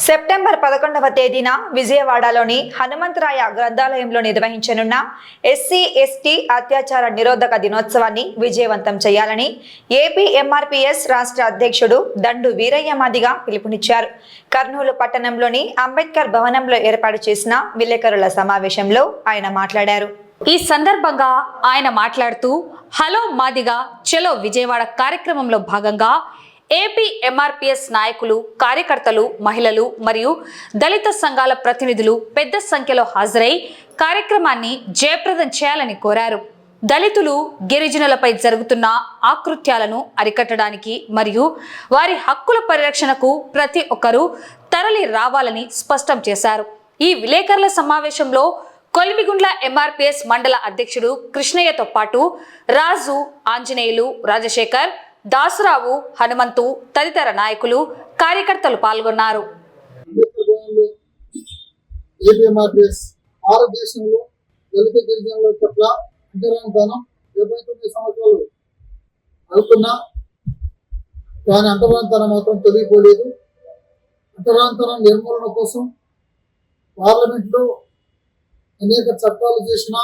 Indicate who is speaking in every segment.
Speaker 1: September 11వ తేదీన విజయవాడలోని హనుమంతరాయ గ్రంథాలయంలో నిర్వహించనున్న ఎస్సీ ఎస్టీ అత్యాచార నిరోధక దినోత్సవాన్ని విజయవంతం చేయాలని ఏపీ ఎంఆర్పీఎస్ రాష్ట్ర అధ్యక్షుడు దండు వీరయ్య మాదిగ పిలుపునిచ్చారు. కర్నూలు పట్టణంలోని అంబేద్కర్ భవనంలో ఏర్పాటు చేసిన విలేకరుల సమావేశంలో ఆయన మాట్లాడారు.
Speaker 2: ఈ సందర్భంగా ఆయన మాట్లాడుతూ హలో మాదిగ చలో విజయవాడ కార్యక్రమంలో భాగంగా ఏపీ ఎంఆర్పీఎస్ నాయకులు, కార్యకర్తలు, మహిళలు మరియు దళిత సంఘాల ప్రతినిధులు పెద్ద సంఖ్యలో హాజరై కార్యక్రమాన్ని జయప్రదం చేయాలని కోరారు. దళితులు, గిరిజనులపై జరుగుతున్న ఆకృత్యాలను అరికట్టడానికి మరియు వారి హక్కుల పరిరక్షణకు ప్రతి ఒక్కరూ తరలి రావాలని స్పష్టం చేశారు. ఈ విలేకరుల సమావేశంలో కొలిమిగుండ్ల ఎంఆర్పీఎస్ మండల అధ్యక్షుడు కృష్ణయ్యతో పాటు రాజు, ఆంజనేయులు, రాజశేఖర్, దాసరావు, హనుమంతు తదితర నాయకులు, కార్యకర్తలు పాల్గొన్నారు.
Speaker 3: భారతదేశంలో దళిత గిరిజనుల పట్ల అంటరానితనం 79 సంవత్సరాలు అవుతున్నా కానీ అంటరానితనం మాత్రం తొలగిపోలేదు. అంటరానితనం నిర్మూలన కోసం పార్లమెంట్లో అనేక చట్టాలు చేసినా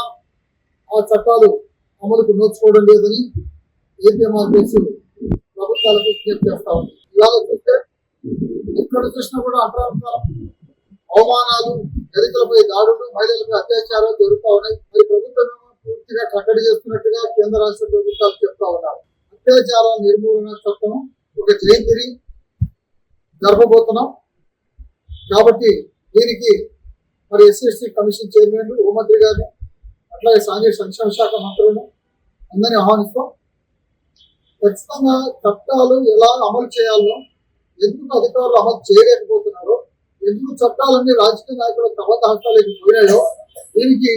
Speaker 3: ఆ చట్టాలు అమలుకు నోచుకోవడం లేదని ఏపీ ఎంఆర్పీఎస్ ప్రభుత్వాలకు విజ్ఞప్తి చేస్తా ఉంది. ఇలాగ చూస్తే ఎక్కడ చూసినా కూడా అంటరానితనం, అవమానాలు, దళితులపై దాడులు, మహిళలపై అత్యాచారాలు జరుగుతూ ఉన్నాయి. మరి ప్రభుత్వం పూర్తిగా కట్టడి చేస్తున్నట్టుగా కేంద్ర రాష్ట్ర ప్రభుత్వాలు చెప్తా ఉన్నారు. అత్యాచారాల నిర్మూలన చట్టం ఒక జయంతిని జరపబోతున్నాం కాబట్టి దీనికి మరి ఎస్సీ కమిషన్ చైర్మన్, హోంమంత్రి గారిని, అట్లాగే సాంఘిక సంక్షేమ శాఖ మంత్రులను అందరినీ ఆహ్వానిస్తాం. ఖచ్చితంగా చట్టాలు ఎలా అమలు చేయాలో, ఎందుకు అధికారులు అమలు చేయలేకపోతున్నారో, ఎందుకు చట్టాలన్నీ రాజకీయ నాయకుల తమత హస్తాలకు పోయినాయో దీనికి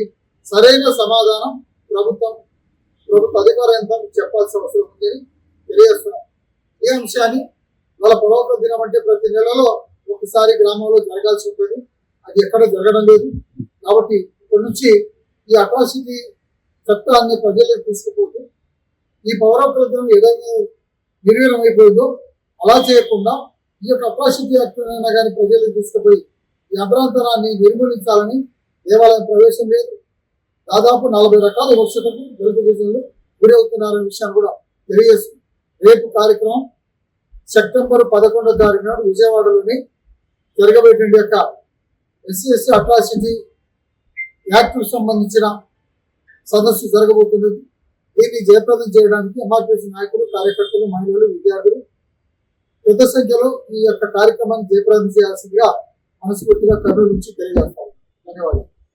Speaker 3: సరైన సమాధానం ప్రభుత్వ అధికార యంత్రానికి చెప్పాల్సిన అవసరం ఉందని తెలియజేస్తున్నాం. ఈ అంశాన్ని వాళ్ళ పరోక్ష దినం అంటే ప్రతి నెలలో ఒకసారి గ్రామంలో జరగాల్సి ఉంటుంది. అది ఎక్కడ జరగడం లేదు. కాబట్టి ఇప్పటి నుంచి ఈ అట్రాసిటీ చట్టాన్ని ప్రజలకు తీసుకుపోతూ ఈ పౌరత్వ దినం ఏదైనా నిర్వీర్యం అయిపోయిందో అలా చేయకుండా ఈ యొక్క అట్రాసిటీ యాక్ట్ అయినా కానీ ప్రజలకు తీసుకుపోయి ఈ అంతరాంతరాన్ని నిర్మూలించాలని దేవాలయం ప్రవేశం లేదు. దాదాపు 40 రకాల వివక్షతకు దళిత గిరిజనులు గురి అవుతున్నారనే విషయాన్ని కూడా తెలియజేస్తుంది. రేపు కార్యక్రమం సెప్టెంబర్ 11వ తారీఖు నాడు విజయవాడలోని జరగబోయే యొక్క ఎస్సీ ఎస్టీ అట్రాసిటీ యాక్ట్కు సంబంధించిన సదస్సు జరగబోతుంది. దీన్ని జయప్రదం చేయడానికి ఎంఆర్పీఎస్ నాయకులు, కార్యకర్తలు, మహిళలు, విద్యార్థులు పెద్ద సంఖ్యలో ఈ యొక్క కార్యక్రమాన్ని జయప్రదం చేయాల్సిందిగా మనస్ఫూర్తిగా కర్నూలు నుంచి తెలియజేస్తాం. ధన్యవాదాలు.